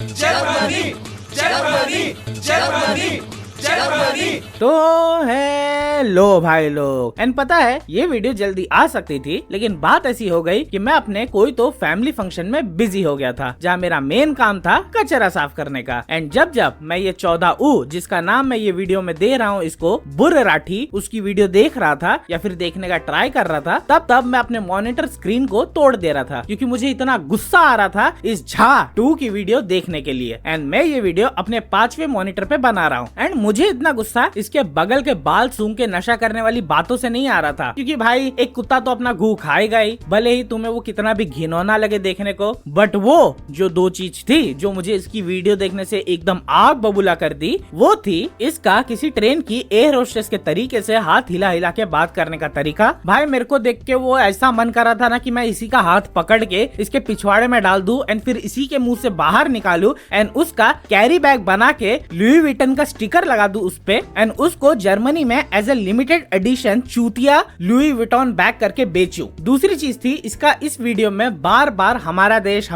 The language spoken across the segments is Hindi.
Germany Germany Germany Germany. तो हेलो भाई लोग, एंड पता है ये वीडियो जल्दी आ सकती थी, लेकिन बात ऐसी हो गई कि मैं अपने कोई तो फैमिली फंक्शन में बिजी हो गया था, जहाँ मेरा मेन काम था कचरा साफ करने का। एंड जब मैं ये 14 जिसका नाम मैं ये वीडियो में दे रहा हूँ इसको बुर राठी, उसकी वीडियो देख रहा था या फिर देखने का ट्राई कर रहा था, तब मैं अपने मॉनिटर स्क्रीन को तोड़ दे रहा था, क्योंकि मुझे इतना गुस्सा आ रहा था इस झा 2 की वीडियो देखने के लिए। एंड मैं ये वीडियो अपने 5वें मॉनिटर पे बना रहा हूँ। एंड मुझे इतना गुस्सा इसके बगल के बाल सूंघ के नशा करने वाली बातों से नहीं आ रहा था, क्योंकि भाई एक कुत्ता तो अपना गू खाएगा ही, भले ही तुम्हें वो कितना भी घिनौना लगे देखने को। बट वो जो 2 चीज थी जो मुझे इसकी वीडियो देखने से एकदम आग बबूला कर दी, वो थी इसका किसी ट्रेन की एयर होस्टेस के तरीके से हाथ हिला हिला के बात करने का तरीका। भाई मेरे को देख के वो ऐसा मन कर रहा था ना कि मैं इसी का हाथ पकड़ के इसके पिछवाड़े में डाल दूं एंड फिर इसी के मुंह से बाहर निकालूं एंड उसका कैरी बैग बना के लुई विटन का स्टिकर लगा दूं उस पे एंड उसको जर्मनी में एज ए लिमिटेड एडिशन चूतिया लुई विटन बैग करके बेचूं। दूसरी चीज थी इसका इस वीडियो में बार बार हमारा देश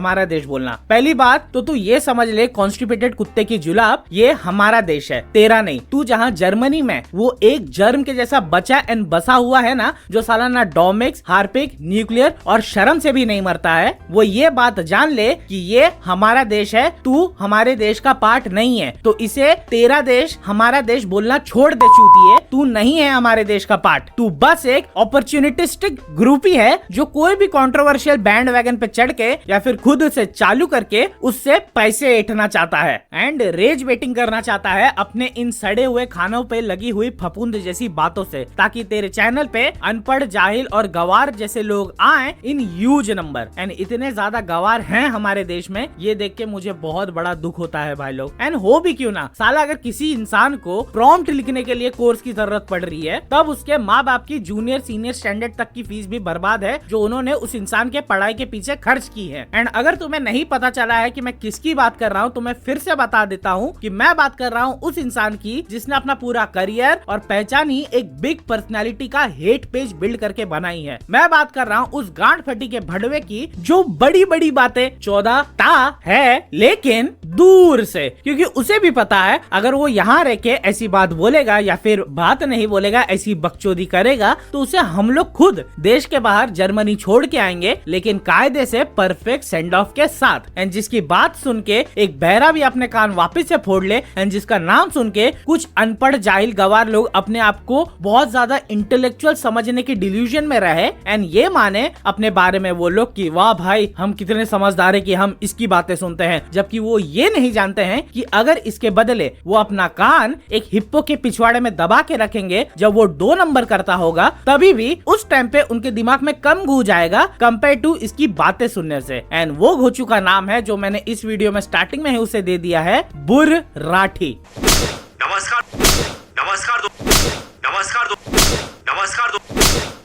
बोलना। पहली बात तो तू ये समझ ले कॉन्स्टिपेटेड कुत्ते की जुलाब, ये हमारा देश है, तेरा नहीं। तू जहाँ जर्मनी में वो एक जर्म के जैसा बचा एंड बसा हुआ है ना, जो साला ना डोमेक्स, हार्पिक, न्यूक्लियर और शर्म से भी नहीं मरता है, वो ये बात जान ले कि ये हमारा देश है, तू हमारे देश का पार्ट नहीं है। तो इसे तेरा देश हमारा देश बोलना छोड़ दे चूतिए, तू नहीं है हमारे देश का पार्ट, तू बस एक अपॉर्चुनिटिस्टिक ग्रुप ही है जो कोई भी कंट्रोवर्शियल बैंड वैगन पे चढ़ के या फिर खुद से चालू करके उससे पैसे ऐंठना चाहता है एंड रेज वेटिंग करना चाहता है अपने इन सड़े हुए खानों पे लगी हुई फफूंद जैसी बातों से, ताकि तेरे चैनल पे अनपढ़, जाहिल और गवार जैसे लोग आए इन ह्यूज नंबर। एंड इतने ज्यादा गवार हैं हमारे देश में, ये देख के मुझे बहुत बड़ा दुख होता है भाई लोग। एंड हो भी क्यों ना, साला अगर किसी इंसान को प्रॉम्प्ट लिखने के लिए कोर्स की जरूरत पड़ रही है, तब उसके माँ बाप की जूनियर सीनियर स्टैंडर्ड तक की फीस भी बर्बाद है जो उन्होंने उस इंसान के पढ़ाई के पीछे खर्च की है। एंड अगर तुम्हें नहीं पता चला है कि मैं किसकी बात कर रहा हूँ, तो मैं फिर से बता देता हूँ कि मैं बात कर रहा हूँ उस इंसान की जिसने अपना पूरा करियर और पहचान ही एक बिग पर्सनैलिटी का हेट पेज बिल्ड करके बनाई है। मैं बात कर रहा हूँ उस गांड फटी के भड़वे की जो बड़ी बड़ी बातें 14 है, लेकिन दूर से, क्योंकि उसे भी पता है अगर वो यहाँ रह के ऐसी बात बोलेगा या फिर बात नहीं बोलेगा, ऐसी बकचोदी करेगा, तो उसे हम लोग खुद देश के बाहर जर्मनी छोड़ के आएंगे, लेकिन कायदे से परफेक्ट सेंड ऑफ के साथ। एंड जिसकी बात सुन के एक बहरा भी अपने कान वापस से फोड़ ले एंड जिसका नाम सुन के कुछ अनपढ़ जाहिल गवार लोग अपने आप को बहुत ज्यादा इंटेलेक्चुअल समझने की डिल्यूजन में रहे एंड ये माने अपने बारे में वो लोग कि वाह भाई हम कितने समझदार है कि हम इसकी बातें सुनते हैं, जबकि वो ये नहीं जानते हैं कि अगर इसके बदले वो अपना कान एक हिप्पो के पिछवाड़े में दबा के रखेंगे, जब वो 2 नंबर करता होगा, तभी भी उस टाइम पे उनके दिमाग में कम घू जाएगा कंपेयर टू इसकी बातें सुनने से। एंड वो घोचू का नाम है जो मैंने इस वीडियो में स्टार्टिंग में ही उसे दे दिया है, बुर राठी।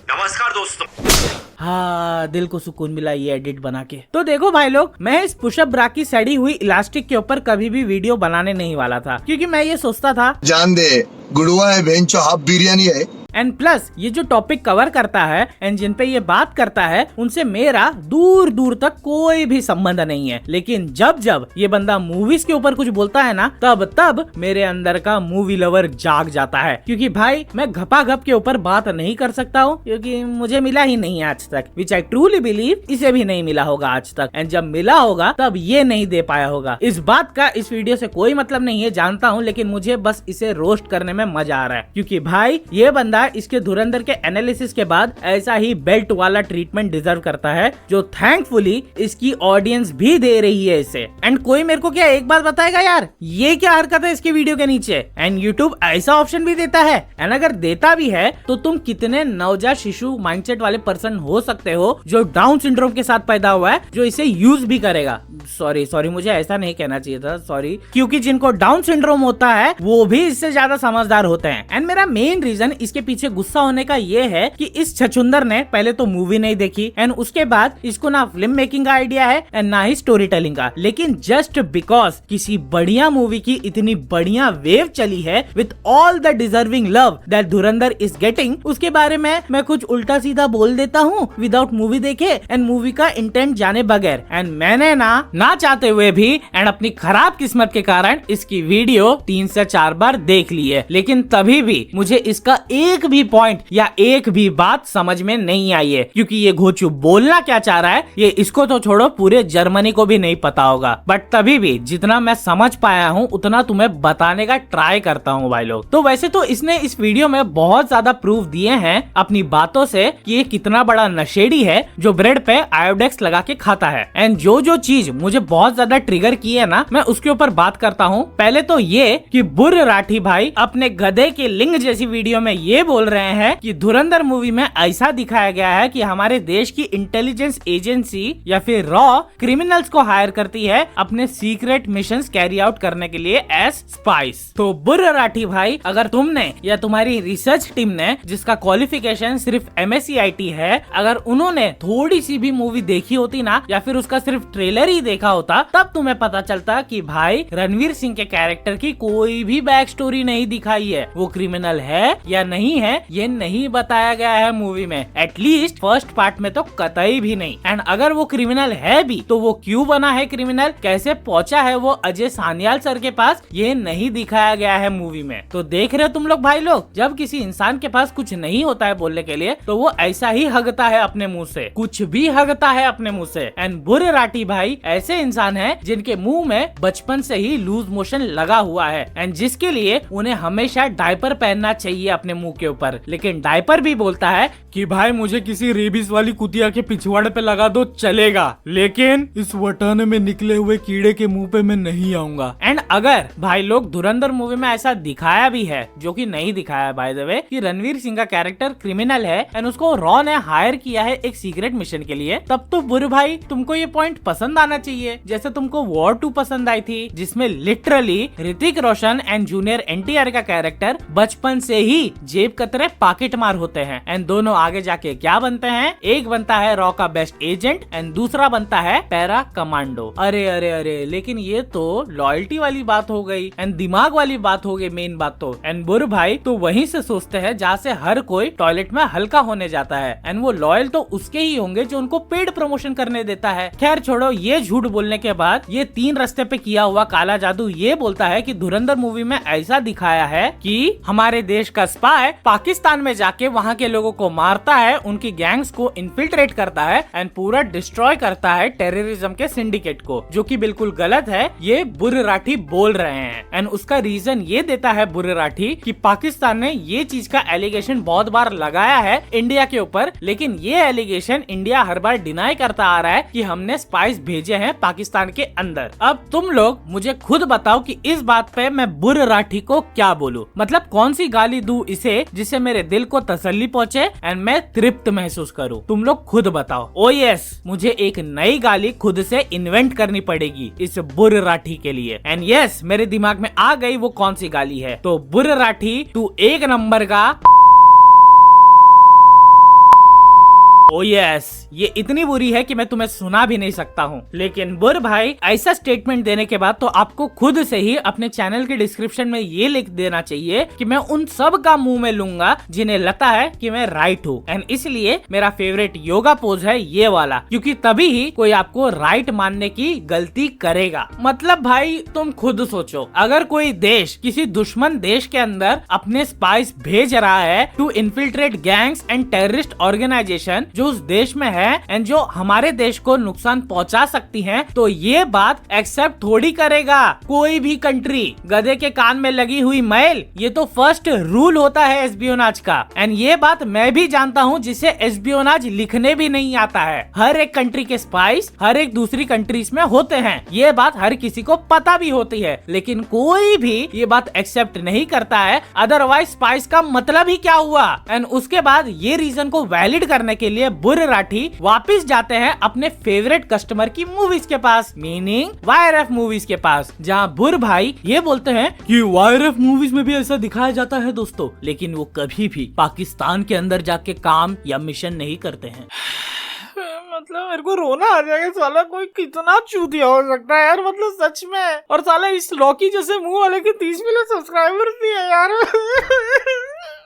नमस्कार दोस्तों। हाँ, दिल को सुकून मिला ये एडिट बना के। तो देखो भाई लोग, मैं इस पुशअप ब्रा की सड़ी हुई इलास्टिक के ऊपर कभी भी वीडियो बनाने नहीं वाला था, क्योंकि मैं ये सोचता था जान दे गुड़ुआ है, बेंचो हाफ बिरयानी है। एंड प्लस ये जो टॉपिक कवर करता है एंड जिन पे ये बात करता है उनसे मेरा दूर दूर तक कोई भी संबंध नहीं है, लेकिन जब ये बंदा मूवीज के ऊपर कुछ बोलता है ना, तब मेरे अंदर का मूवी लवर जाग जाता है, क्योंकि भाई मैं घपा घप के ऊपर बात नहीं कर सकता हूँ, क्योंकि मुझे मिला ही नहीं आज तक, विच आई ट्रूली बिलीव इसे भी नहीं मिला होगा आज तक। एंड जब मिला होगा तब ये नहीं दे पाया होगा। इस बात का इस वीडियो से कोई मतलब नहीं है, जानता हूँ, लेकिन मुझे बस इसे रोस्ट करने में मजा आ रहा है, क्योंकि भाई ये बंदा इसके धुरंधर के एनालिसिस के बाद ऐसा ही बेल्ट वाला ट्रीटमेंट डिजर्व करता है, जो थैंकफुली इसकी ऑडियंस भी दे रही है इसे। एंड कोई मेरे को क्या एक बात बताएगा यार, ये क्या हरकत है इसके वीडियो के नीचे? एंड यूट्यूब ऐसा ऑप्शन भी देता है, एंड अगर देता भी है तो तुम कितने नवजात शिशु माइंडसेट वाले पर्सन हो सकते हो जो डाउन सिंड्रोम के साथ पैदा हुआ है, जो इसे यूज भी करेगा। सॉरी मुझे ऐसा नहीं कहना चाहिए था, सॉरी, क्योंकि जिनको डाउन सिंड्रोम होता है वो भी इससे ज्यादा समझदार होते हैं। एंड मेरा मेन रीजन इसके पीछे पीछे गुस्सा होने का ये है कि इस छछुंदर ने पहले तो मूवी नहीं देखी एंड उसके बाद इसको ना फिल्म मेकिंग का आइडिया है एंड ना ही स्टोरी टेलिंग का, लेकिन जस्ट बिकॉज किसी बढ़िया मूवी की इतनी बढ़िया वेव चली है with all the deserving love that Dhurandhar is getting, उसके बारे में मैं कुछ उल्टा सीधा बोल देता हूँ विदाउट मूवी देखे एंड मूवी का इंटेंट जाने बगैर। एंड मैंने ना चाहते हुए भी एंड अपनी खराब किस्मत के कारण इसकी वीडियो 3 से 4 बार देख ली है, लेकिन तभी भी मुझे इसका एक भी पॉइंट या एक भी बात समझ में नहीं आई है, क्योंकि ये घोचू बोलना क्या चाह रहा है ये इसको तो छोड़ो पूरे जर्मनी को भी नहीं पता होगा। बट तभी भी जितना मैं समझ पाया हूँ उतना तुम्हें बताने का ट्राई करता हूँ भाई लोग। तो वैसे तो इसने इस वीडियो में बहुत ज्यादा प्रूफ दिए हैं अपनी बातों से कि ये कितना बड़ा नशेड़ी है जो ब्रेड पे आयोडेक्स लगा के खाता है। एंड जो चीज मुझे बहुत ज्यादा ट्रिगर की है ना, मैं उसके ऊपर बात करता हूँ। पहले तो ये कि बुर्र राठी भाई अपने गधे के लिंग जैसी वीडियो में ये बोल रहे हैं कि धुरंधर मूवी में ऐसा दिखाया गया है कि हमारे देश की इंटेलिजेंस एजेंसी या फिर रॉ क्रिमिनल्स को हायर करती है अपने सीक्रेट मिशंस कैरी आउट करने के लिए एज स्पाइस। तो बुर्र राठी भाई, अगर तुमने या तुम्हारी रिसर्च टीम ने जिसका क्वालिफिकेशन सिर्फ MSc है, अगर उन्होंने थोड़ी सी भी मूवी देखी होती ना या फिर उसका सिर्फ ट्रेलर ही देखा होता, तब तुम्हें पता चलता कि भाई रणवीर सिंह के कैरेक्टर की कोई भी बैक स्टोरी नहीं दिखाई है, वो क्रिमिनल है या नहीं है ये नहीं बताया गया है मूवी में, एटलीस्ट फर्स्ट पार्ट में तो कतई भी नहीं। एंड अगर वो क्रिमिनल है भी तो वो क्यों बना है क्रिमिनल, कैसे पहुंचा है वो अजय सान्याल सर के पास, ये नहीं दिखाया गया है मूवी में। तो देख रहे हो तुम लोग भाई लोग, जब किसी इंसान के पास कुछ नहीं होता है बोलने के लिए तो वो ऐसा ही हगता है अपने मुंह से, कुछ भी हगता है अपने मुंह से। एंड बुर्र राठी भाई ऐसे इंसान है जिनके मुंह में बचपन से ही लूज मोशन लगा हुआ है एंड जिसके लिए उन्हें हमेशा डायपर पहनना चाहिए अपने मुंह के ऊपर, लेकिन डायपर भी बोलता है कि भाई मुझे किसी रेबीज वाली कुतिया के पिछवाड़े पे लगा दो चलेगा, लेकिन इस वटाने में निकले हुए कीड़े के मुंह पे मैं नहीं आऊंगा। एंड अगर भाई लोग धुरंधर मूवी में ऐसा दिखाया भी है, जो कि नहीं दिखाया बाय द वे, कि रणवीर सिंह का कैरेक्टर क्रिमिनल है एंड उसको रॉ ने हायर किया है एक सीक्रेट मिशन के लिए, तब तो बुर्र भाई तुमको ये पॉइंट पसंद आना चाहिए, जैसे तुमको वॉर 2 पसंद आई थी जिसमें literally Hrithik Roshan and junior NTR का कैरेक्टर बचपन से ही जेब कतरे पॉकेट मार होते हैं एंड दोनों आगे जाके क्या बनते हैं, एक बनता है रॉ का बेस्ट एजेंट एंड दूसरा बनता है पैरा कमांडो। अरे अरे अरे, लेकिन ये तो लॉयल्टी वाली बात हो गई एंड दिमाग वाली बात हो गई मेन बात तो। एंड बुर्र भाई तो वहीं से सोचते हैं जहाँ से हर कोई टॉयलेट में हल्का होने जाता है एंड वो लॉयल तो उसके ही होंगे जो उनको पेड प्रमोशन करने देता है। खैर छोड़ो, ये झूठ बोलने के बाद ये 3 रास्ते पे किया हुआ काला जादू ये बोलता है कि धुरंधर मूवी में ऐसा दिखाया है कि हमारे देश का स्पाई पाकिस्तान में जाके वहाँ के लोगों को मारता है, उनकी गैंग्स को इन्फिल्ट्रेट करता है एंड पूरा डिस्ट्रॉय करता है टेररिज्म के सिंडिकेट को, जो कि बिल्कुल गलत है, ये बुर्र राठी बोल रहे हैं। एंड उसका रीजन ये देता है बुर्र राठी कि पाकिस्तान ने ये चीज का एलिगेशन बहुत बार लगाया है इंडिया के ऊपर, लेकिन ये एलिगेशन इंडिया हर बार डिनाई करता आ रहा है कि हमने स्पाइस भेजे हैं पाकिस्तान के अंदर। अब तुम लोग मुझे खुद बताओ कि इस बात पे मैं बुर्र राठी को क्या बोलूं, मतलब कौन सी गाली दूं इसे जिससे मेरे दिल को तसल्ली पहुंचे एंड मैं तृप्त महसूस करूं, तुम लोग खुद बताओ। ओ यस, मुझे एक नई गाली खुद से इन्वेंट करनी पड़ेगी इस बुर्र राठी के लिए। एंड यस, मेरे दिमाग में आ गई वो कौन सी गाली है। तो बुर्र राठी तू 1 नंबर का ओ यस, ये इतनी बुरी है कि मैं तुम्हें सुना भी नहीं सकता हूँ। लेकिन बुर्र भाई ऐसा स्टेटमेंट देने के बाद तो आपको खुद से ही अपने चैनल के डिस्क्रिप्शन में ये लिख देना चाहिए कि मैं उन सब का मुंह में लूंगा जिन्हें लगता है कि मैं राइट हूँ एंड इसलिए मेरा फेवरेट योगा पोज है ये वाला, क्योंकि तभी ही कोई आपको राइट मानने की गलती करेगा। मतलब भाई तुम खुद सोचो, अगर कोई देश किसी दुश्मन देश के अंदर अपने स्पाइस भेज रहा है to infiltrate gangs and terrorist organization जो उस देश में है एंड जो हमारे देश को नुकसान पहुंचा सकती हैं, तो ये बात एक्सेप्ट थोड़ी करेगा कोई भी कंट्री। गधे के कान में लगी हुई मैल, ये तो फर्स्ट रूल होता है एस्पियोनाज का एंड ये बात मैं भी जानता हूँ जिसे एस्पियोनाज लिखने भी नहीं आता है। हर एक कंट्री के स्पाइस हर एक दूसरी कंट्रीज में होते हैं, ये बात हर किसी को पता भी होती है, लेकिन कोई भी ये बात एक्सेप्ट नहीं करता है। अदरवाइज स्पाइस का मतलब ही क्या हुआ। एंड उसके बाद ये रीजन को वैलिड करने के लिए ये बुर राठी वापिस जाते हैं अपने फेवरेट कस्टमर की मूवीज के पास, मीनिंग YRF मूवीज के पास, जहाँ बुर भाई ये बोलते हैं कि YRF मूवीज में भी ऐसा दिखाया जाता है दोस्तों, लेकिन वो कभी भी पाकिस्तान के अंदर जाके काम या मिशन नहीं करते हैं। मतलब मेरे को रोना आ जाएगा, साला कोई कितना चूतिया हो सकता है यार, मतलब सच में। और साला इस लॉकी जैसे मुंह वाले के 30 मिलियन सब्सक्राइबर्स भी है यार।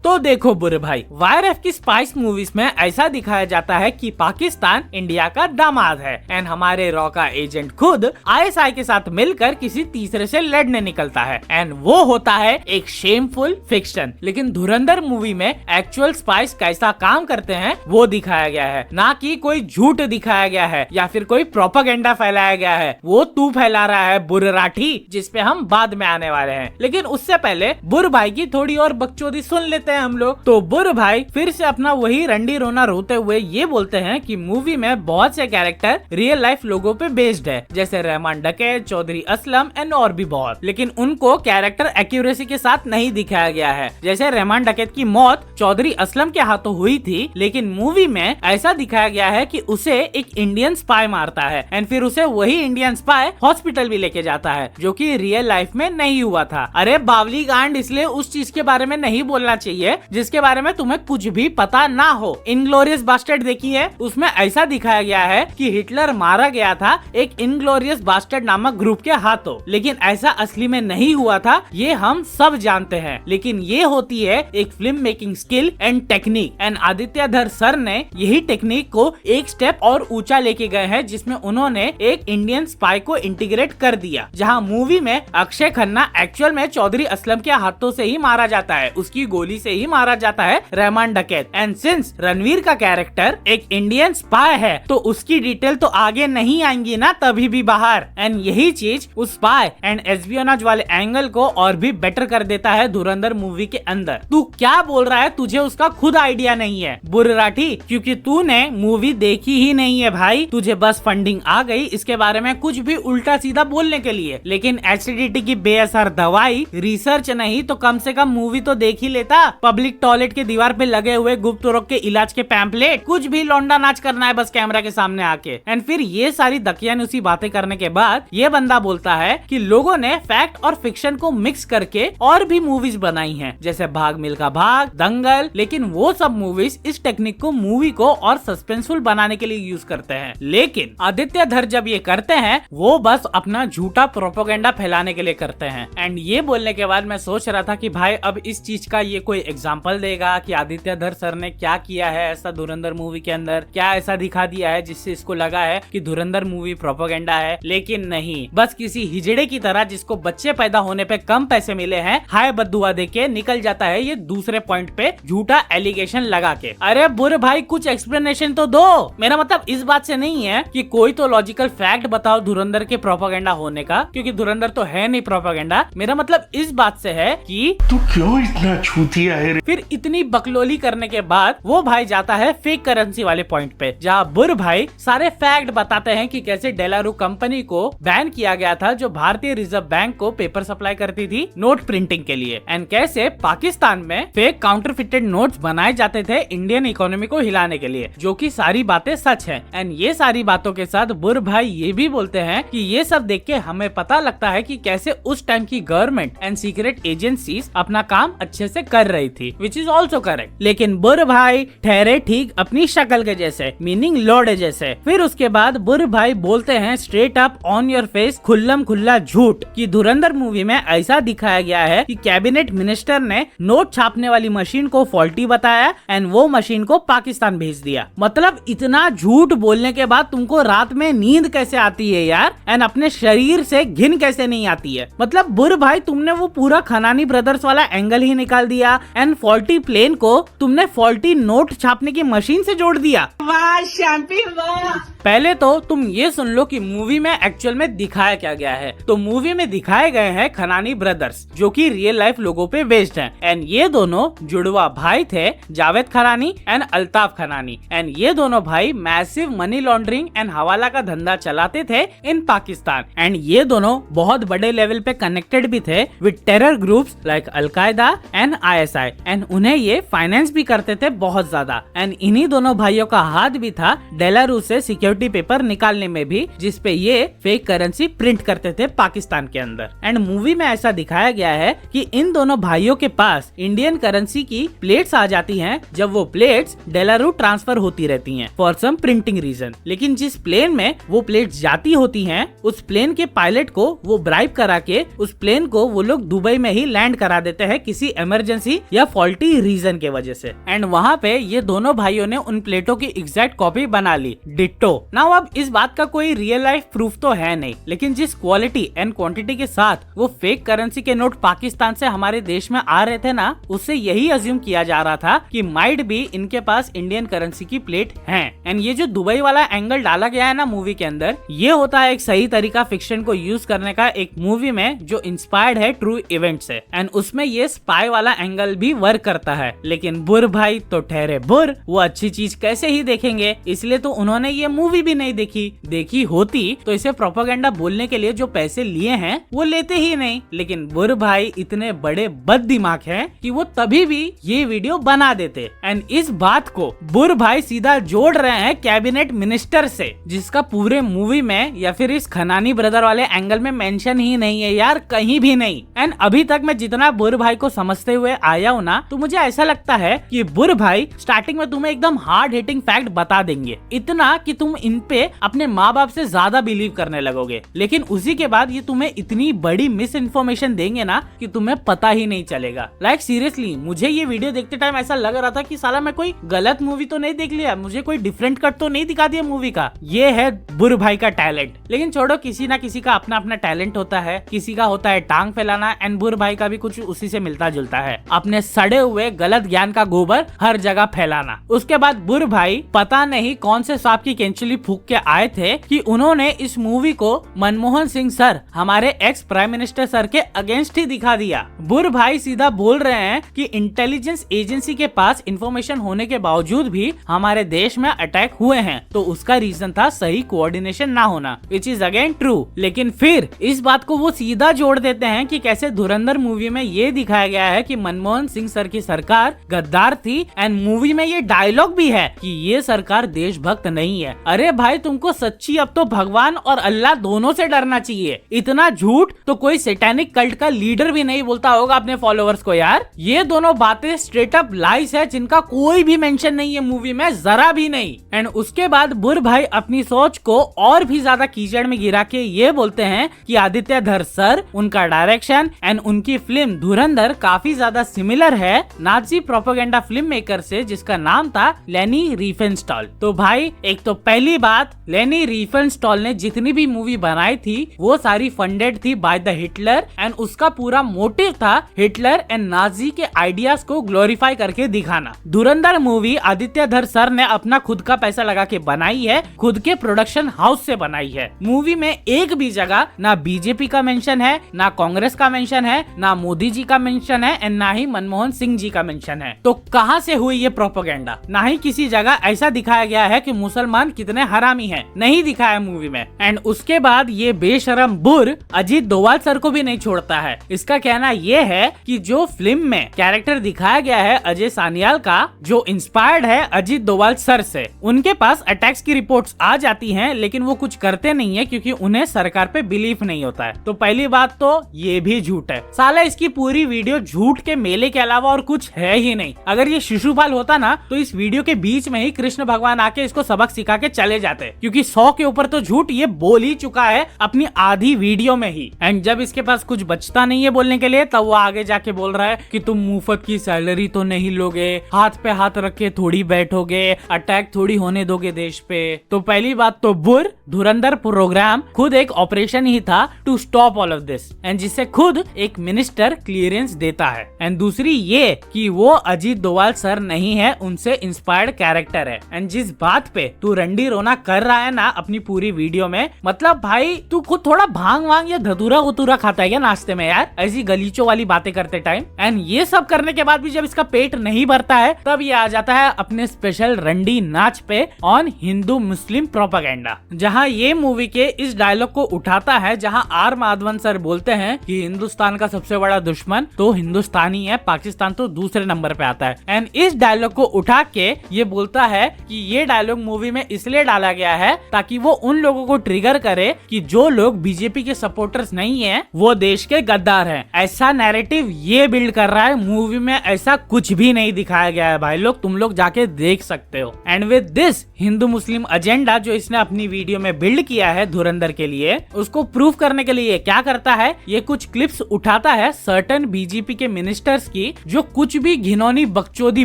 तो देखो बुरे भाई, YRF की स्पाइस मूवीज में ऐसा दिखाया जाता है कि पाकिस्तान इंडिया का दामाद है एंड हमारे रॉ का एजेंट खुद ISI के साथ मिलकर किसी तीसरे से लड़ने निकलता है एंड वो होता है एक शेमफुल फिक्शन। लेकिन धुरंधर मूवी में एक्चुअल स्पाइस कैसा काम करते हैं वो दिखाया गया है, ना कि कोई झूठ दिखाया गया है या फिर कोई प्रोपेगेंडा फैलाया गया है। वो तू फैला रहा है बुर राठी, जिसपे हम बाद में आने वाले हैं। लेकिन उससे पहले बुर भाई की थोड़ी और बकचोदी सुन लेते हैं हम लोग। तो बुर भाई फिर से अपना वही रंडी रोना रोते हुए ये बोलते हैं कि मूवी में बहुत से कैरेक्टर रियल लाइफ लोगों पे बेस्ड है, जैसे रहमान डकैत, चौधरी असलम एंड और भी बहुत, लेकिन उनको कैरेक्टर एक्यूरेसी के साथ नहीं दिखाया गया है। जैसे रहमान डकैत की मौत चौधरी असलम के हाथों हुई थी, लेकिन मूवी में ऐसा दिखाया गया है कि उसे एक इंडियन स्पाई मारता है एंड फिर उसे वही इंडियन स्पाई हॉस्पिटल भी लेके जाता है, जो कि रियल लाइफ में नहीं हुआ था। अरे बावली गांड, इसलिए उस चीज के बारे में नहीं बोलना चाहिए जिसके बारे में तुम्हें कुछ भी पता ना हो। इनग्लोरियस बास्टर्ड देखी है, उसमें ऐसा दिखाया गया है कि हिटलर मारा गया था एक इनग्लोरियस बास्टर्ड नामक ग्रुप के हाथों, लेकिन ऐसा असली में नहीं हुआ था, ये हम सब जानते हैं। लेकिन ये होती है एक film making skill and technique and Aditya धर सर ने यही टेक्निक को एक स्टेप और ऊंचा लेके गए हैं, जिसमें उन्होंने एक इंडियन स्पाई को इंटीग्रेट कर दिया। जहां मूवी में अक्षय खन्ना एक्चुअल में चौधरी असलम के हाथों से ही मारा जाता है, उसकी गोली से ही मारा जाता है रहमान डकैत। एंड सिंस रणवीर का कैरेक्टर एक इंडियन स्पाई है, तो उसकी डिटेल तो आगे नहीं आएंगी ना तभी भी बाहर। एंड यही चीज उस स्पाई एंड एस्पियोनेज वाले एंगल को और भी बेटर कर देता है धुरंधर मूवी के अंदर। तू क्या बोल रहा है, तुझे उसका खुद आइडिया नहीं है बुर राठी, क्योंकि तूने मूवी देखी ही नहीं है भाई। तुझे बस फंडिंग आ गई इसके बारे में कुछ भी उल्टा सीधा बोलने के लिए, लेकिन एसिडिटी की बेअसर दवाई रिसर्च नहीं तो कम से कम मूवी तो देख ही लेता। पब्लिक टॉयलेट के दीवार पे लगे हुए गुप्त रोग के इलाज के पैम्पलेट, कुछ भी लौंडा नाच करना है बस कैमरा के सामने आके। एंड फिर ये सारी दकियानुसी बातें करने के बाद ये बंदा बोलता है कि लोगों ने फैक्ट और फिक्शन को मिक्स करके और भी मूवीज बनाई हैं, जैसे भाग मिल्खा भाग, दंगल, लेकिन वो सब मूवीज इस टेक्निक को मूवी को और सस्पेंसफुल बनाने के लिए यूज करते हैं। लेकिन आदित्य धर जब ये करते हैं वो बस अपना झूठा प्रोपेगेंडा फैलाने के लिए करते हैं। एंड ये बोलने के बाद मैं सोच रहा था कि भाई अब इस चीज का ये कोई एग्जाम्पल देगा कि आदित्य धर सर ने क्या किया है ऐसा धुरंधर मूवी के अंदर, क्या ऐसा दिखा दिया है जिससे इसको लगा है कि धुरंधर मूवी प्रोपेगेंडा है। लेकिन नहीं, बस किसी हिजड़े की तरह जिसको बच्चे पैदा होने पे कम पैसे मिले हैं, हाय बद्दुआ दे के निकल जाता है ये दूसरे पॉइंट पे झूठा एलिगेशन लगा के। अरे बुर भाई कुछ एक्सप्लेनेशन तो दो। मेरा मतलब इस बात से नहीं है कि कोई तो लॉजिकल फैक्ट बताओ धुरंधर के प्रोपेगेंडा होने का, क्योंकि धुरंधर तो है नहीं प्रोपेगेंडा। मेरा मतलब इस बात से है कि तू क्यों इतना छूतिया है। फिर इतनी बकलोली करने के बाद वो भाई जाता है फेक करेंसी वाले पॉइंट पे, जहाँ बुर भाई सारे फैक्ट बताते हैं कि कैसे डेलारू कंपनी को बैन किया गया था, जो भारतीय रिजर्व बैंक को पेपर सप्लाई करती थी नोट प्रिंटिंग के लिए, एंड कैसे पाकिस्तान में फेक काउंटरफिटेड नोट्स बनाए जाते थे इंडियन इकोनॉमी को हिलाने के लिए, जो कि सारी बातें सच हैं। एंड ये सारी बातों के साथ बुर भाई ये भी बोलते हैं कि ये सब देख के हमें पता लगता है कि कैसे उस टाइम की गवर्नमेंट एंड सीक्रेट एजेंसीज अपना काम अच्छे से कर रही थी, विच इज ऑल्सो करेक्ट। लेकिन बुर भाई ठहरे ठीक अपनी शक्ल के जैसे, मीनिंग लोड़े जैसे। फिर उसके बाद बुर भाई बोलते हैं straight up on your face खुल्लम खुल्ला झूठ कि धुरंधर मूवी में ऐसा दिखाया गया है कि कैबिनेट मिनिस्टर ने नोट छापने वाली मशीन को फॉल्टी बताया एंड वो मशीन को पाकिस्तान भेज दिया। मतलब इतना झूठ बोलने के बाद तुमको रात में नींद कैसे आती है यार, एंड अपने शरीर से घिन कैसे नहीं आती है। मतलब बुर भाई तुमने वो पूरा खनानी ब्रदर्स वाला एंगल ही निकाल दिया एंड फॉल्टी प्लेन को तुमने फॉल्टी नोट छापने की मशीन से जोड़ दिया। वाह शैम्पी वाह। पहले तो तुम ये सुन लो कि मूवी में एक्चुअल में दिखाया क्या गया है। तो मूवी में दिखाए गए हैं खनानी ब्रदर्स, जो कि रियल लाइफ लोगों पे बेस्ड हैं, एंड ये दोनों जुड़वा भाई थे, जावेद खनानी एंड अल्ताफ खनानी। एंड ये दोनों भाई मैसिव मनी लॉन्ड्रिंग एंड हवाला का धंधा चलाते थे इन पाकिस्तान। एंड ये दोनों बहुत बड़े लेवल पे कनेक्टेड भी थे with terror groups like al Qaeda and ISI। है एंड उन्हें ये फाइनेंस भी करते थे बहुत ज्यादा। एंड इन्हीं दोनों भाइयों का हाथ भी था बेलारूस से सिक्योरिटी पेपर निकालने में भी, जिसपे ये फेक करेंसी प्रिंट करते थे पाकिस्तान के अंदर। एंड मूवी में ऐसा दिखाया गया है कि इन दोनों भाइयों के पास इंडियन करेंसी की प्लेट्स आ जाती हैं जब वो प्लेट्स बेलारूस ट्रांसफर होती रहती हैं फॉर सम प्रिंटिंग रीजन। लेकिन जिस प्लेन में वो प्लेट्स जाती होती हैं उस प्लेन के पायलट को वो ब्राइब करा के उस प्लेन को वो लोग दुबई में ही लैंड करा देते हैं किसी इमरजेंसी या फॉल्टी रीजन के वजह से। एंड वहाँ पे ये दोनों भाइयों ने उन प्लेटों की एग्जैक्ट कॉपी बना ली, डिट्टो। नाउ अब इस बात का कोई रियल लाइफ प्रूफ तो है नहीं, लेकिन जिस क्वालिटी एंड क्वांटिटी के साथ वो फेक करेंसी के नोट पाकिस्तान से हमारे देश में आ रहे थे ना, उससे यही अज्यूम किया जा रहा था कि माइट भी इनके पास इंडियन करेंसी की प्लेट है। एंड ये जो दुबई वाला एंगल डाला गया है ना मूवी के अंदर, ये होता है एक सही तरीका फिक्शन को यूज करने का एक मूवी में जो इंस्पायर्ड है ट्रू इवेंट से। एंड उसमें ये स्पाई वाला एंगल भी वर्क करता है। लेकिन बुर भाई तो ठहरे बुर, वो अच्छी चीज कैसे ही देखेंगे, इसलिए तो उन्होंने ये मूवी भी नहीं देखी होती तो इसे प्रोपेगेंडा बोलने के लिए जो पैसे लिए हैं वो लेते ही नहीं। लेकिन बुर भाई इतने बड़े बद दिमाग हैं कि वो तभी भी ये वीडियो बना देते। एंड इस बात को बुर भाई सीधा जोड़ रहे हैं कैबिनेट मिनिस्टर से, जिसका पूरे मूवी में या फिर इस खनानी ब्रदर वाले एंगल में मेंशन ही नहीं है यार, कहीं भी नहीं। एंड अभी तक मैं जितना बुर भाई को समझते हुए आया हूँ ना, तो मुझे ऐसा लगता है कि बुर भाई स्टार्टिंग में तुम्हें एकदम हार्ड हिटिंग फैक्ट बता देंगे, इतना कि तुम इन पे अपने माँ बाप से ज्यादा बिलीव करने लगोगे। लेकिन उसी के बाद ये तुम्हें इतनी बड़ी मिस इन्फॉर्मेशन देंगे ना कि तुम्हें पता ही नहीं चलेगा। लाइक सीरियसली मुझे ये वीडियो देखते टाइम ऐसा लग रहा था कि साला मैं कोई गलत मूवी तो नहीं देख लिया, मुझे कोई डिफरेंट कट तो नहीं दिखा दिया मूवी का। ये है बुर भाई का टैलेंट। लेकिन छोड़ो, किसी ना किसी का अपना अपना टैलेंट होता है, किसी का होता है टांग फैलाना, एंड बुर भाई का भी कुछ उसी से मिलता जुलता है, अपने सड़े हुए गलत ज्ञान का गोबर हर जगह फैलाना। उसके बाद बुर भाई पता नहीं कौन से सांप की कैंचुली फूक के आए थे कि उन्होंने इस मूवी को मनमोहन सिंह सर, हमारे एक्स प्राइम मिनिस्टर सर के अगेंस्ट ही दिखा दिया। बुर भाई सीधा बोल रहे हैं कि इंटेलिजेंस एजेंसी के पास इंफॉर्मेशन होने के बावजूद भी हमारे देश में अटैक हुए हैं, तो उसका रीजन था सही कोऑर्डिनेशन ना होना, विच इज अगेन ट्रू। लेकिन फिर इस बात को वो सीधा जोड़ देते हैं कि कैसे धुरंधर मूवी में ये दिखाया गया है कि मनमोहन सिंह सर की सरकार गद्दार थी। एंड मूवी में ये डायलॉग भी है कि ये सरकार देशभक्त नहीं है। अरे भाई, तुमको सच्ची अब तो भगवान और अल्लाह दोनों से डरना चाहिए। इतना झूठ तो कोई सैटेनिक कल्ट का लीडर भी नहीं बोलता होगा अपने फॉलोअर्स को यार। ये दोनों बातें स्ट्रेट अप लाइस है, जिनका कोई भी मेंशन नहीं है मूवी में, जरा भी नहीं। एंड उसके बाद बुर भाई अपनी सोच को और भी ज्यादा कीचड़ में गिरा के ये बोलते हैं कि आदित्य धर सर, उनका डायरेक्शन एंड उनकी फिल्म धुरंधर काफी ज्यादा सिमिलर है नाजी प्रोपेगेंडा फिल्म मेकर से, जिसका नाम था लेनी रिफेनस्टॉल। तो भाई, एक तो पहली बात, लेनी रिफेनस्टॉल ने जितनी भी मूवी बनाई थी वो सारी फंडेड थी बाय द हिटलर, एंड उसका पूरा मोटिव था हिटलर एंड नाजी के आइडियाज को ग्लोरीफाई करके दिखाना। धुरंधर मूवी आदित्य धर सर ने अपना खुद का पैसा लगा के बनाई है, खुद के प्रोडक्शन हाउस से बनाई है। मूवी में एक भी जगह ना बीजेपी का मेंशन है, ना कांग्रेस का मेंशन है, ना मोदी जी का मेंशन है, एंड ना ही मनमोहन सिंह जी का मेंशन है। तो कहां से हुई ये प्रोपेगेंडा? ना ही किसी जगह ऐसा दिखाया गया है कि मुसलमान कितने हरामी हैं, नहीं दिखाया मूवी में। एंड उसके बाद ये बेशरम बुर अजीत डोभाल सर को भी नहीं छोड़ता है। इसका कहना ये है कि जो फिल्म में कैरेक्टर दिखाया गया है अजय सान्याल का, जो इंस्पायर्ड है अजीत डोभाल सर से, उनके पास अटैक्स की रिपोर्ट्स आ जाती हैं, लेकिन वो कुछ करते नहीं है क्योंकि उन्हें सरकार पे बिलीफ नहीं होता है। तो पहली बात तो ये भी झूठ है, साला इसकी पूरी वीडियो झूठ के मेले के अलावा और कुछ है ही नहीं। अगर ये शिशुपाल होता ना तो इस वीडियो के बीच में ही कृष्ण भगवान आके इसको सबक सिखा के चले जाते, क्योंकि 100 के ऊपर तो झूठ ये बोल ही चुका है अपनी आधी वीडियो में ही। एंड जब इसके पास कुछ बचता नहीं है बोलने के लिए, तब वो आगे जाके बोल रहा है कि तुम मुफ्त की सैलरी तो नहीं लोगे, हाथ पे हाथ रख के थोड़ी बैठोगे, अटैक थोड़ी होने दोगे देश पे। तो पहली बात तो बुर धुरंधर प्रोग्राम खुद एक ऑपरेशन ही था to stop all of this, and जिससे खुद एक मिनिस्टर क्लियरेंस देता है। एंड दूसरी ये कि वो अजीत डोभाल सर नहीं है, उनसे इंस्पायर्ड कैरेक्टर है। एंड जिस बात पे तू रंडी रोना कर रहा है ना अपनी पूरी वीडियो में, मतलब भाई तू खुद थोड़ा भांग वांग या धतूरा उतूरा खाता है क्या नाश्ते में यार, ऐसी गलीचों वाली बातें करते टाइम। एंड ये सब करने के बाद भी जब इसका पेट नहीं भरता है, तब ये आ जाता है अपने स्पेशल रंडी नाच पे ऑन हिंदू मुस्लिम प्रोपेगेंडा, जहाँ ये मूवी के इस डायलॉग को उठाता है, जहाँ आर माधवन सर बोलते हैं कि हिंदुस्तान का सबसे बड़ा दुश्मन तो हिंदुस्तानी है, पाकिस्तान तो दूसरे नंबर पे आता है। एंड इस डायलॉग को उठा के ये बोलता है कि ये डायलॉग मूवी में इसलिए डाला गया है ताकि वो उन लोगों को ट्रिगर करे कि जो लोग बीजेपी के सपोर्टर्स नहीं है वो देश के गद्दार हैं। ऐसा नैरेटिव ये बिल्ड कर रहा है। मूवी में ऐसा कुछ भी नहीं दिखाया गया है भाई लोग, तुम लोग जाके देख सकते हो। And with this Hindu Muslim agenda जो इसने अपनी वीडियो में बिल्ड किया है धुरंधर के लिए, उसको प्रूव करने के लिए क्या करता है, ये कुछ क्लिप्स उठाता है सर्टेन बीजेपी के मिनिस्टर्स की जो कुछ भी घिनौनी बकचोदी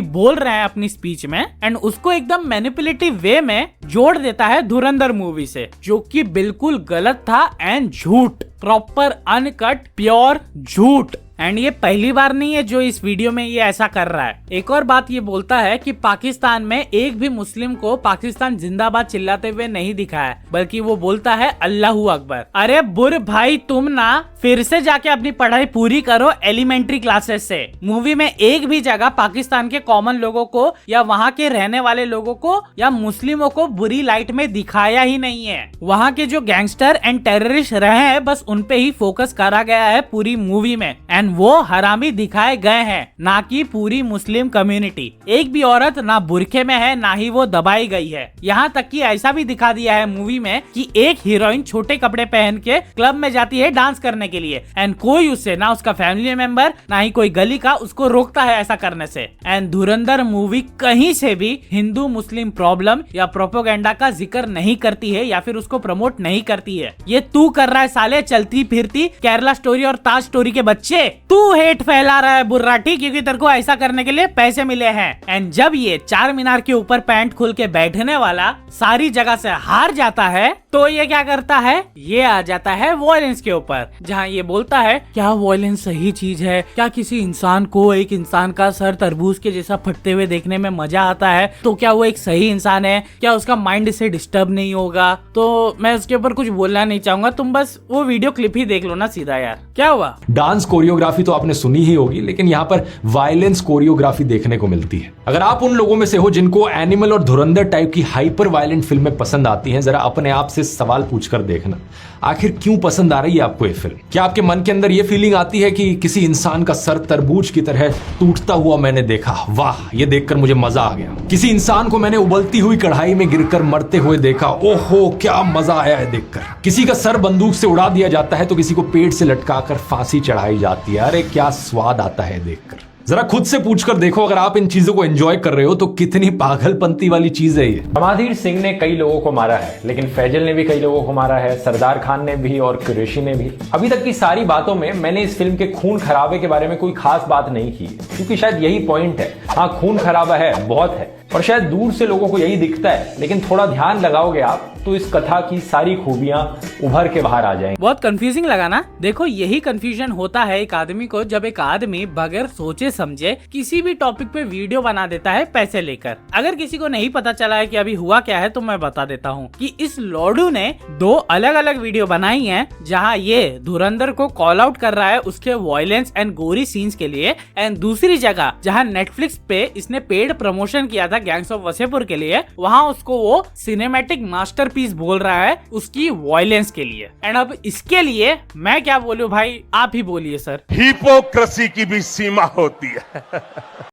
बोल रहे हैं अपनी स्पीच में, एंड उसको एकदम मैनिपुलेटिव वे में जोड़ देता है धुरंधर मूवी से, जो कि बिल्कुल गलत था एंड झूठ, प्रॉपर अनकट प्योर झूठ। एंड ये पहली बार नहीं है जो इस वीडियो में ये ऐसा कर रहा है। एक और बात ये बोलता है कि पाकिस्तान में एक भी मुस्लिम को पाकिस्तान जिंदाबाद चिल्लाते हुए नहीं दिखा है, बल्कि वो बोलता है अल्लाहू अकबर। अरे बुर भाई, तुम ना फिर से जाके अपनी पढ़ाई पूरी करो एलिमेंट्री क्लासेस से। मूवी में एक भी जगह पाकिस्तान के कॉमन लोगों को या वहाँ के रहने वाले लोगों को या मुस्लिमों को बुरी लाइट में दिखाया ही नहीं है। वहाँ के जो गैंगस्टर एंड टेररिस्ट रहे हैं बस उन पे ही फोकस करा गया है पूरी मूवी में, एंड वो हरामी दिखाए गए हैं, ना कि पूरी मुस्लिम कम्युनिटी। एक भी औरत ना बुरखे में है ना ही वो दबाई गई है। यहाँ तक कि ऐसा भी दिखा दिया है मूवी में कि एक हीरोइन छोटे कपड़े पहन के क्लब में जाती है डांस करने के लिए, एंड कोई उससे ना उसका फैमिली मेंबर ना ही कोई गली का उसको रोकता है ऐसा करने से। एंड धुरंधर मूवी कहीं से भी हिंदू मुस्लिम प्रॉब्लम या प्रोपोगेंडा का जिक्र नहीं करती है या फिर उसको प्रमोट नहीं करती है। ये तू कर रहा है साले चलती फिरती केरला स्टोरी और ताज स्टोरी के बच्चे, तू हेट फैला रहा है बुर्राटी, क्योंकि तेरे को ऐसा करने के लिए पैसे मिले हैं। एंड जब ये चार मीनार के ऊपर पैंट खुल के बैठने वाला सारी जगह से हार जाता है तो ये क्या करता है, ये आ जाता है वॉयलेंस के ऊपर, जहाँ ये बोलता है क्या वॉयलेंस सही चीज है, क्या किसी इंसान को एक इंसान का सर तरबूज के जैसा फटते हुए देखने में मजा आता है, तो क्या वो एक सही इंसान है, क्या उसका माइंड इससे डिस्टर्ब नहीं होगा। तो मैं उसके ऊपर कुछ बोलना नहीं चाहूंगा, तुम बस वो वीडियो क्लिप ही देख लो ना सीधा यार। क्या हुआ, डांस कोरियोग्राफी तो आपने सुनी ही होगी, लेकिन यहाँ पर वायलेंस कोरियोग्राफी देखने को मिलती है। अगर आप उन लोगों में से हो जिनको एनिमल और धुरंधर टाइप की हाइपर वायलेंट फिल्में पसंद आती हैं, जरा अपने आप से सवाल पूछकर देखना, आखिर क्यों पसंद आ रही है आपको ये फिल्म। क्या आपके मन के अंदर ये फीलिंग आती है कि किसी इंसान का सर तरबूज की तरह टूटता हुआ मैंने देखा, वाह ये देखकर मुझे मजा आ गया। किसी इंसान को मैंने उबलती हुई कढ़ाई में गिरकर मरते हुए देखा, ओहो क्या मजा आया है देखकर। किसी का सर बंदूक से उड़ा दिया जाता है तो किसी को पेट से लटकाकर फांसी चढ़ाई जाती है, अरे क्या स्वाद आता है देखकर। जरा खुद से पूछकर देखो, अगर आप इन चीजों को एंजॉय कर रहे हो तो कितनी पागलपंती वाली चीज है ये। रमाधीर सिंह ने कई लोगों को मारा है, लेकिन फैजल ने भी कई लोगों को मारा है, सरदार खान ने भी और कुरैशी ने भी। अभी तक की सारी बातों में मैंने इस फिल्म के खून खराबे के बारे में कोई खास बात नहीं की, क्योंकि शायद यही पॉइंट है। हाँ खून खराबा है, बहुत है, और शायद दूर से लोगों को यही दिखता है, लेकिन थोड़ा ध्यान लगाओगे आप तो इस कथा की सारी खूबियां उभर के बाहर आ जाएंगी। बहुत कंफ्यूजिंग लगा ना। देखो यही कंफ्यूजन होता है एक आदमी को जब एक आदमी बगैर सोचे समझे किसी भी टॉपिक पे वीडियो बना देता है पैसे लेकर। अगर किसी को नहीं पता चला है कि अभी हुआ क्या है तो मैं बता देता हूँ कि इस लॉडू ने दो अलग अलग वीडियो बनाई है, जहाँ ये धुरंधर को कॉल आउट कर रहा है उसके वायलेंस एंड गोरी सीन्स के लिए, एंड दूसरी जगह जहाँ नेटफ्लिक्स पे इसने पेड प्रमोशन किया था गैंग्स ऑफ वसेपुर के लिए, वहाँ उसको वो सिनेमैटिक मास्टरपीस बोल रहा है उसकी वायलेंस के लिए। एंड अब इसके लिए मैं क्या बोलूं भाई, आप ही बोलिए सर। हिपोक्रेसी की भी सीमा होती है।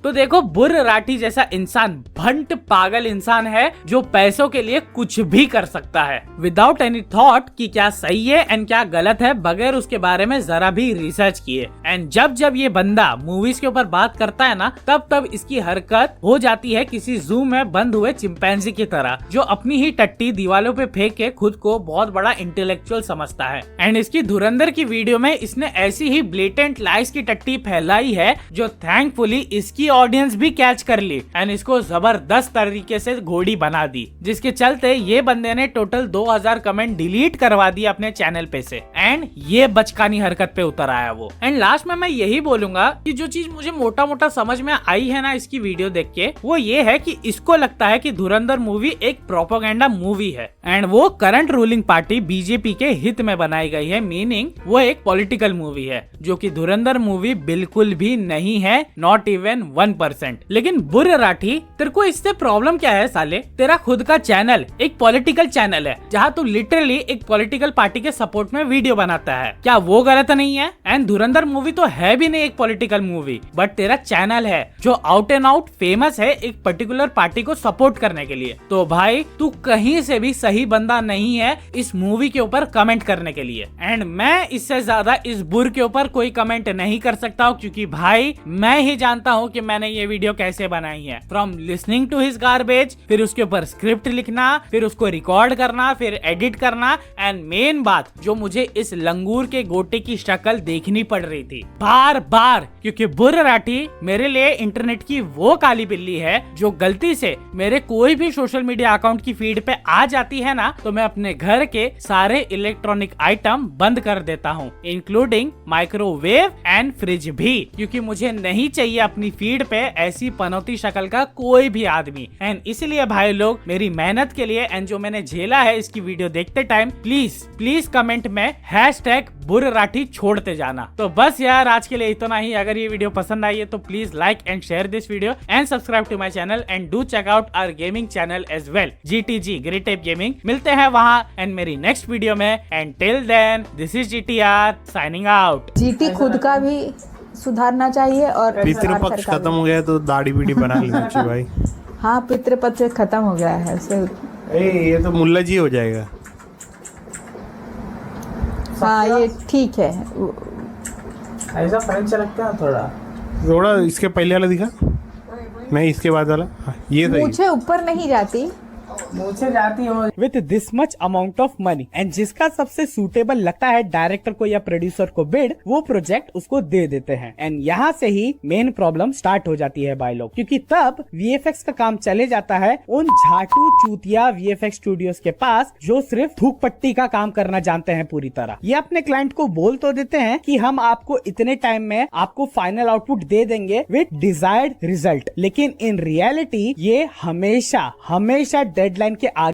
तो देखो बुर्राटी जैसा इंसान भंट पागल इंसान है जो पैसों के लिए कुछ भी कर सकता है विदाउट एनी थॉट कि क्या सही है एंड क्या गलत है, बगैर उसके बारे में जरा भी रिसर्च किए। एंड जब ये बंदा मूवीज के ऊपर बात करता है ना, तब इसकी हरकत हो जाती है किसी जू में बंद हुए चिंपैंजी की तरह, जो अपनी ही टट्टी दीवालों पे फेंक के खुद को बहुत बड़ा इंटेलेक्चुअल समझता है। एंड इसकी धुरंधर की वीडियो में इसने ऐसी ही ब्लेटेंट लाइस की टट्टी फैलाई है जो थैंकफुली इसकी ऑडियंस भी कैच कर ली एंड इसको जबरदस्त तरीके से घोड़ी बना दी, जिसके चलते ये बंदे ने टोटल 2000 कमेंट डिलीट करवा दिए अपने चैनल पे से। एंड ये बचकानी हरकत पे उतर आया वो। एंड लास्ट में मैं यही बोलूंगा कि जो चीज मुझे मोटा मोटा समझ में आई है ना इसकी वीडियो देख के, वो ये है कि इसको लगता है कि धुरंधर मूवी एक प्रोपोगेंडा मूवी है। एंड वो करंट रूलिंग पार्टी बीजेपी के हित में बनाई गई है, मीनिंग वो एक पॉलिटिकल मूवी है, जो कि धुरंधर मूवी बिल्कुल भी नहीं है, नॉट इवन 1%। लेकिन बुर्र राठी, तेरे को इससे प्रॉब्लम क्या है साले? तेरा खुद का चैनल एक पॉलिटिकल चैनल है, जहाँ तू लिटरली एक पॉलिटिकल पार्टी के सपोर्ट में वीडियो बनाता है, क्या वो गलत नहीं है? एंड धुरंधर मूवी तो है भी नहीं एक पॉलिटिकल मूवी, बट तेरा चैनल है जो आउट एंड आउट फेमस है एक पर्टिकुलर पार्टी को सपोर्ट करने के लिए। तो भाई तू कहीं से भी सही बंदा नहीं है इस मूवी के ऊपर कमेंट करने के लिए। एंड मैं इससे ज्यादा इस बुर के ऊपर कोई कमेंट नहीं कर सकता हूँ, क्योंकि भाई मैं ही जानता हूँ कि मैंने ये वीडियो कैसे बनाई है। From listening to his garbage, फिर उसके ऊपर स्क्रिप्ट लिखना, फिर उसको रिकॉर्ड करना, फिर एडिट करना, एंड मेन बात जो मुझे इस लंगूर के गोटे की शक्ल देखनी पड़ रही थी बार बार, क्योंकि बुर्र राठी मेरे लिए इंटरनेट की वो काली बिल्ली है जो गलती से मेरे कोई भी सोशल मीडिया अकाउंट की फीड पे आ जाती है ना, तो मैं अपने घर के सारे इलेक्ट्रॉनिक आइटम बंद कर देता हूँ, इंक्लूडिंग माइक्रोवेव एंड फ्रिज भी, क्योंकि मुझे नहीं चाहिए अपनी फीड पे ऐसी पनौती शक्ल का कोई भी आदमी। एंड इसलिए भाई लोग मेरी मेहनत के लिए एंड जो मैंने झेला है इसकी वीडियो देखते टाइम, प्लीज कमेंट में #बुर्र राठी छोड़ते जाना। तो बस यार आज के लिए इतना ही। अगर ये वीडियो पसंद आई है तो please like and share this video and subscribe to my channel and do check out our gaming channel as well, GTG great tape gaming. मिलते हैं वहाँ एंड मेरी नेक्स्ट वीडियो में, and till then this is GTR signing out. GT खुद का भी सुधारना चाहिए और पितृपक्ष खत्म हो गया तो दाढ़ी बीड़ी बना लेना चाहिए भाई। हाँ, पितृपक्ष खत्म हो गया है उससे। ये तो मुल्ला जी हो जाएगा। हाँ ये ठीक है। ऐसा फ्रेंच लगता है थोड़ा इसके पहले वाला दिखा, नहीं इसके बाद वाला। हाँ, ये सही। मुझे ऊपर नहीं जाती, मुझे जाती हो with this much amount of money, and जिसका सबसे सूटेबल लगता है डायरेक्टर को या प्रोड्यूसर को बिड, वो प्रोजेक्ट उसको दे देते हैं। एंड यहाँ से ही मेन प्रॉब्लम स्टार्ट हो जाती है भाई लोग, क्योंकि तब VFX का काम चले जाता है उन झाटू चूतिया VFX स्टूडियोज के पास, जो सिर्फ थूक पट्टी का काम करना जानते हैं पूरी तरह। ये अपने क्लाइंट को बोल तो देते हैं कि हम आपको इतने टाइम में आपको फाइनल आउटपुट दे देंगे विद डिजायर्ड रिजल्ट, लेकिन इन रियलिटी ये हमेशा डेडलाइन के आगे